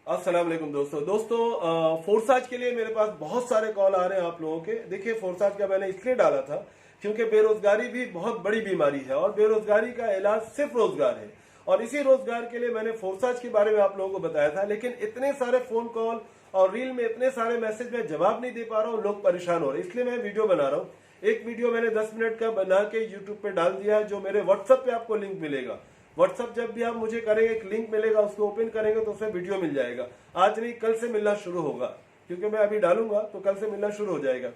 अस्सलाम वालेकुम दोस्तों फोर्साज के लिए मेरे पास बहुत सारे कॉल आ रहे हैं आप लोगों के। देखिए, फोर्साज का मैंने इसलिए डाला था क्योंकि बेरोजगारी भी बहुत बड़ी बीमारी है और बेरोजगारी का इलाज सिर्फ रोजगार है। और इसी रोजगार के लिए मैंने फोर्साज के बारे में आप लोगों को बताया था, लेकिन इतने सारे फोन कॉल और रील में इतने सारे मैसेज में जवाब नहीं दे पा रहा हूँ, लोग परेशान हो रहे हैं, इसलिए मैं वीडियो बना रहा हूँ। एक वीडियो मैंने 10 मिनट का बना के यूट्यूब पे डाल दिया है, जो मेरे व्हाट्सएप पे आपको लिंक मिलेगा। व्हाट्सएप जब भी आप मुझे करेंगे, एक लिंक मिलेगा, उसको ओपन करेंगे तो उसमें वीडियो मिल जाएगा। आज नहीं, कल से मिलना शुरू होगा, क्योंकि मैं अभी डालूंगा तो कल से मिलना शुरू हो जाएगा।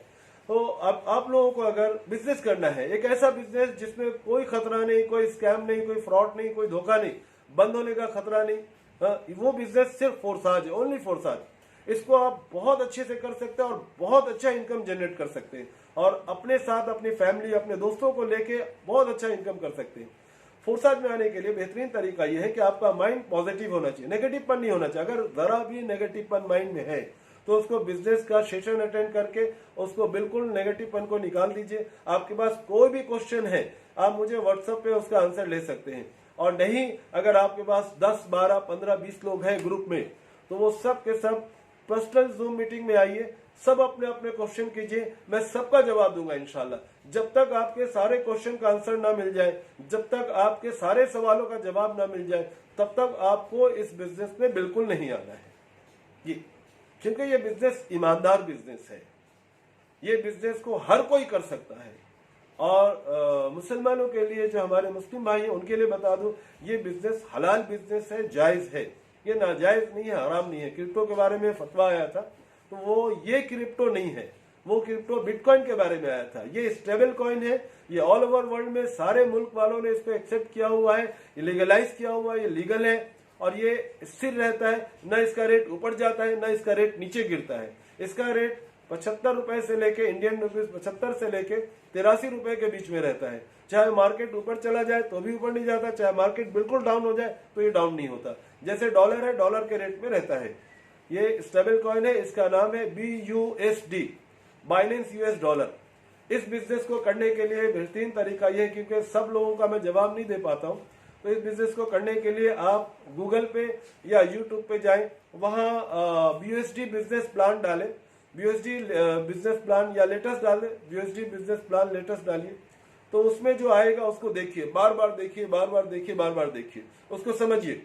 तो अब आप लोगों को अगर बिजनेस करना है, एक ऐसा बिजनेस जिसमें कोई खतरा नहीं, कोई स्कैम नहीं, कोई फ्रॉड नहीं, कोई धोखा नहीं, बंद होने का खतरा नहीं, वो बिजनेस सिर्फ फोर्साज है, ओनली फोर्साज। इसको आप बहुत अच्छे से कर सकते हैं और बहुत अच्छा इनकम जनरेट कर सकते हैं और अपने साथ अपनी फैमिली, अपने दोस्तों को लेके बहुत अच्छा इनकम कर सकते हैं। फोर्साज में आने के लिए बेहतरीन तरीका यह है कि आपका माइंड पॉजिटिव होना चाहिए, नेगेटिवपन नहीं होना चाहिए। अगर जरा भी नेगेटिवपन माइंड में है तो उसको बिजनेस का सेशन अटेंड करके उसको बिल्कुल नेगेटिवपन को निकाल दीजिए। आपके पास कोई भी क्वेश्चन है, आप मुझे व्हाट्सएप पे उसका आंसर ले सकते हैं। और नहीं, अगर आपके पास 10, 12, 15, 20 लोग हैं ग्रुप में, तो वो सब के सब पर्सनल जूम मीटिंग में आइए, सब अपने अपने क्वेश्चन कीजिए, मैं सबका जवाब दूंगा इंशाल्लाह। जब तक आपके सारे क्वेश्चन का आंसर ना मिल जाए, जब तक आपके सारे सवालों का जवाब ना मिल जाए, तब तक आपको इस बिजनेस में बिल्कुल नहीं आना है जी। क्योंकि ये बिजनेस ईमानदार बिजनेस है, ये बिजनेस को हर कोई कर सकता है। और मुसलमानों के लिए, जो हमारे मुस्लिम भाई हैं, उनके लिए बता दूं, ये बिजनेस हलाल बिजनेस है, जायज है, ये नाजायज नहीं है, हराम नहीं है। क्रिप्टो के बारे में फतवा आया था, तो वो ये क्रिप्टो नहीं है, वो क्रिप्टो बिटकॉइन के बारे में आया था। ये स्टेबल कॉइन है, ये ऑल ओवर वर्ल्ड में सारे मुल्क वालों ने इसको एक्सेप्ट किया हुआ है, ये लीगलाइज किया हुआ है, ये लीगल है और ये स्थिर रहता है। न इसका रेट ऊपर जाता है, न इसका रेट नीचे गिरता है। इसका रेट 75 रुपए से लेके, इंडियन रुपीज 75 से लेके 83 रुपए के बीच में रहता है। चाहे मार्केट ऊपर चला जाए तो भी ऊपर नहीं जाता, चाहे मार्केट बिल्कुल डाउन हो जाए तो ये डाउन नहीं होता। जैसे डॉलर है, डॉलर के रेट में रहता है। ये स्टेबल कॉइन है, इसका नाम है BUSD, बाइनेंस US डॉलर। इस बिजनेस को करने के लिए बेहतरीन तरीका यह है, क्योंकि सब लोगों का मैं जवाब नहीं दे पाता हूं, तो इस बिजनेस को करने के लिए आप गूगल पे या यूट्यूब पे जाएं, वहां BUSD बिजनेस प्लान डालें, BUSD बिजनेस प्लान या लेटेस्ट डालें, BUSD बिजनेस प्लान लेटेस्ट डालिए, तो उसमें जो आएगा उसको देखिए, बार बार देखिए, बार बार देखिए, बार बार देखिए, उसको समझिए।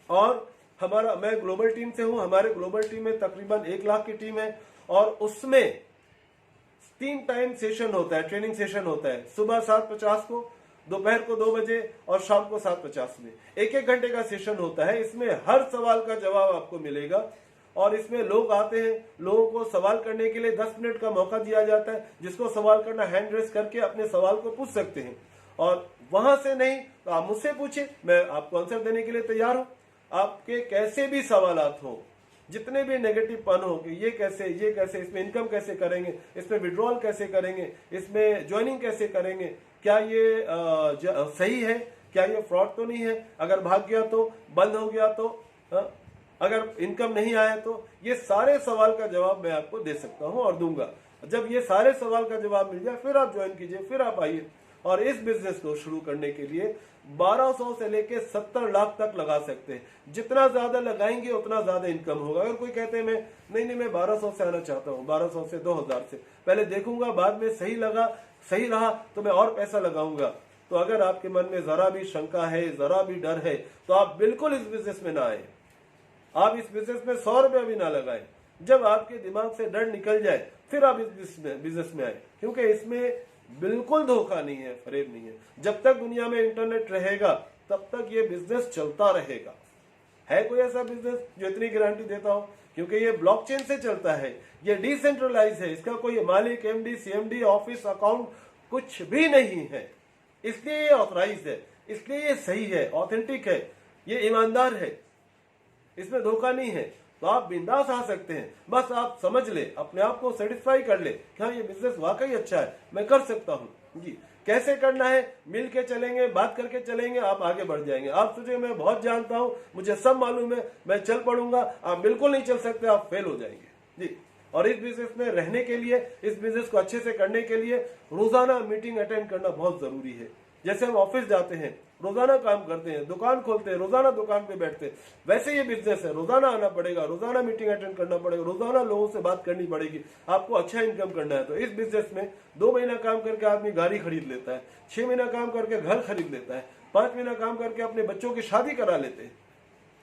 और मैं ग्लोबल टीम से हूं, हमारे ग्लोबल टीम में तकरीबन 1 लाख की टीम है और उसमें 3 टाइम सेशन होता है, ट्रेनिंग सेशन होता है। सुबह 7:50 को, दोपहर को 2 बजे और शाम को 7:50 में 1-1 घंटे का सेशन होता है। इसमें हर सवाल का जवाब आपको मिलेगा और इसमें लोग आते हैं, लोगों को सवाल करने के लिए 10 मिनट का मौका दिया जाता है। जिसको सवाल करना, हैंड रेस करके अपने सवाल को पूछ सकते हैं। और वहां से नहीं तो आप मुझसे पूछिए, मैं आपको आंसर देने के लिए तैयार हूं। आपके कैसे भी सवालात हो, जितने भी नेगेटिव पन हो कि ये कैसे, इसमें इनकम कैसे करेंगे, इसमें विड्रॉल कैसे करेंगे, इसमें ज्वाइनिंग कैसे करेंगे, क्या ये सही है, क्या ये फ्रॉड तो नहीं है, अगर भाग गया तो, बंद हो गया तो, अगर इनकम नहीं आया तो, ये सारे सवाल का जवाब मैं आपको दे सकता हूं और दूंगा। जब ये सारे सवाल का जवाब मिल जाए, फिर आप ज्वाइन कीजिए, फिर आप आइए। और इस बिजनेस को शुरू करने के लिए 1200 से लेके 70 लाख तक लगा सकते हैं। जितना ज्यादा लगाएंगे उतना ज्यादा इनकम होगा। अगर कोई कहते हैं मैं 1200 से आना चाहता हूँ, 1200 से 2000 से, पहले देखूंगा, बाद में सही रहा तो मैं और पैसा लगाऊंगा, तो अगर आपके मन में जरा भी शंका है, जरा भी डर है, तो आप बिल्कुल इस बिजनेस में ना आए। आप इस बिजनेस में 100 रुपया भी ना लगाएं। जब आपके दिमाग से डर निकल जाए, फिर आप इस बिजनेस में आए, क्योंकि इसमें बिल्कुल धोखा नहीं है, फरेब नहीं है। जब तक दुनिया में इंटरनेट रहेगा, तब तक ये बिजनेस चलता रहेगा। है कोई ऐसा बिजनेस जो इतनी गारंटी देता हो? क्योंकि ये ब्लॉकचेन से चलता है, ये डिसेंट्रलाइज है, इसका कोई मालिक, MD, CMD, ऑफिस, अकाउंट कुछ भी नहीं है। इसलिए ये ऑथराइज है, इसलिए ये सही है, ऑथेंटिक है, ये ईमानदार है, इसमें धोखा नहीं है। तो आप बिंदास आ सकते हैं, बस आप समझ ले, अपने आप को सेटिस्फाई कर ले कि हाँ, ये बिजनेस वाकई अच्छा है, मैं कर सकता हूँ जी। कैसे करना है? मिल के चलेंगे, बात करके चलेंगे, आप आगे बढ़ जाएंगे। आप सोचे मैं बहुत जानता हूँ, मुझे सब मालूम है, मैं चल पड़ूंगा, आप बिल्कुल नहीं चल सकते, आप फेल हो जाएंगे जी। और इस बिजनेस में रहने के लिए, इस बिजनेस को अच्छे से करने के लिए रोजाना मीटिंग अटेंड करना बहुत जरूरी है। जैसे हम ऑफिस जाते हैं, रोजाना काम करते हैं, दुकान खोलते हैं, रोजाना दुकान पे बैठते हैं, वैसे ये बिजनेस है, रोजाना आना पड़ेगा, रोजाना मीटिंग अटेंड करना पड़ेगा, रोजाना लोगों से बात करनी पड़ेगी, आपको अच्छा इनकम करना है। तो इस बिजनेस में 2 महीना काम करके आदमी गाड़ी खरीद लेता है, 6 महीना काम करके घर खरीद लेता है, 5 महीना काम करके अपने बच्चों की शादी करा लेते हैं।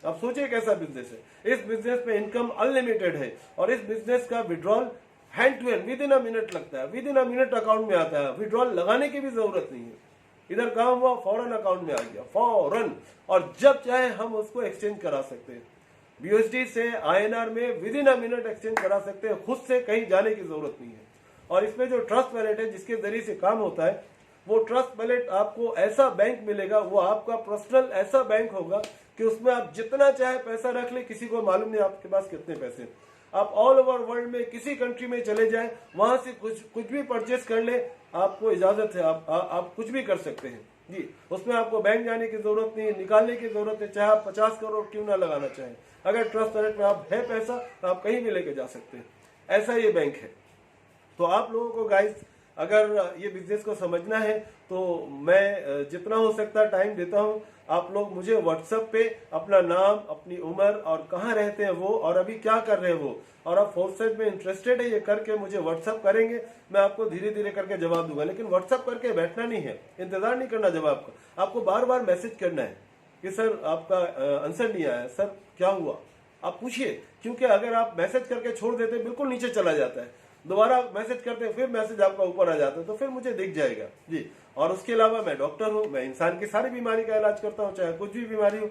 आप सोचिए कैसा बिजनेस है। इस बिजनेस में इनकम अनलिमिटेड है और इस बिजनेस का withdrawal hand to hand within a minute लगता है, within a minute account में आता है, विड्रॉल लगाने की भी जरूरत नहीं है। इधर काम हुआ फौरन अकाउंट में आ गया, फौरन, और जब चाहे हम उसको एक्सचेंज करा सकते हैं। बीएसडी से आईएनआर में with in a minute exchange करा सकते हैं, खुद से कहीं जाने की जरूरत नहीं है। और इसमें जो ट्रस्ट वैलेट है जिसके जरिए से काम होता है, वो ट्रस्ट वैलेट आपको ऐसा बैंक मिलेगा, वो आपका पर्सनल ऐसा बैंक होगा कि उसमें आप जितना चाहे पैसा रख ले, किसी को मालूम नहीं आपके पास कितने पैसे। आप ऑल ओवर वर्ल्ड में किसी कंट्री में चले जाएं, वहां से कुछ भी परचेस कर ले, आपको इजाजत है, आप कुछ भी कर सकते हैं जी। उसमें आपको बैंक जाने की जरूरत नहीं, निकालने की जरूरत है, चाहे आप 50 करोड़ क्यों ना लगाना चाहें। अगर ट्रस्ट वैलेट में आप है पैसा तो आप कहीं भी लेके जा सकते हैं, ऐसा ये बैंक है। तो आप लोगों को गाइस अगर ये बिजनेस को समझना है तो मैं जितना हो सकता है टाइम देता हूं। आप लोग मुझे व्हाट्सएप पे अपना नाम, अपनी उम्र और कहाँ रहते हैं वो, और अभी क्या कर रहे हैं वो, और आप फोर्सेज में इंटरेस्टेड है ये करके मुझे व्हाट्सएप करेंगे, मैं आपको धीरे धीरे करके जवाब दूंगा। लेकिन व्हाट्सएप करके बैठना नहीं है, इंतजार नहीं करना जवाब का, आपको बार बार मैसेज करना है कि सर आपका आंसर नहीं आया, सर क्या हुआ, आप पूछिए। क्योंकि अगर आप मैसेज करके छोड़ देते बिल्कुल नीचे चला जाता है, दोबारा मैसेज करते फिर मैसेज आपका ऊपर आ जाता है, तो फिर मुझे दिख जाएगा जी। और उसके अलावा मैं डॉक्टर हूँ, मैं इंसान की सारी बीमारी का इलाज करता हूँ, चाहे कुछ भी बीमारी हो।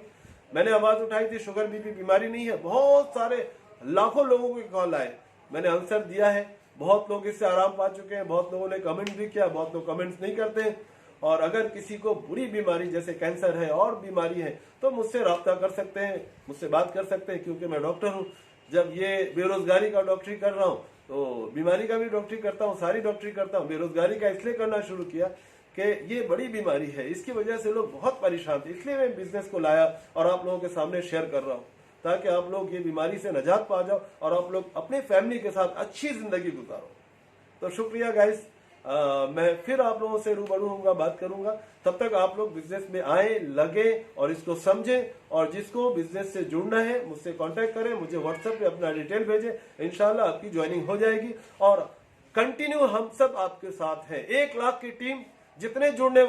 मैंने आवाज उठाई थी, शुगर बीपी बीमारी नहीं है, बहुत सारे लाखों लोगों के कॉल आए, मैंने आंसर दिया है, बहुत लोग इससे आराम पा चुके हैं, बहुत लोगों ने कमेंट भी किया, बहुत लोग कमेंट्स नहीं करते हैं। और अगर किसी को बुरी बीमारी जैसे कैंसर है और बीमारी है तो मुझसे रब्ता कर सकते हैं, मुझसे बात कर सकते हैं, क्योंकि मैं डॉक्टर हूँ। जब ये बेरोजगारी का डॉक्टरी कर रहा हूँ तो बीमारी का भी डॉक्टरी करता हूँ, सारी डॉक्टरी करता हूँ। बेरोजगारी का इसलिए करना शुरू किया कि ये बड़ी बीमारी है, इसकी वजह से लोग बहुत परेशान थे, इसलिए मैं बिजनेस को लाया और आप लोगों के सामने शेयर कर रहा हूँ, ताकि आप लोग ये बीमारी से निजात पा जाओ और आप लोग अपने फैमिली के साथ अच्छी जिंदगी गुजारो। तो शुक्रिया गाइस, मैं फिर आप लोगों से रूबरू होऊंगा, बात करूंगा। तब तक आप लोग बिजनेस में आए, लगे और इसको समझें, और जिसको बिजनेस से जुड़ना है मुझसे कांटेक्ट करें, मुझे व्हाट्सएप पे अपना डिटेल भेजें, इंशाल्लाह आपकी ज्वाइनिंग हो जाएगी। और कंटिन्यू हम सब आपके साथ हैं, 1 लाख की टीम, जितने जुड़ने वाले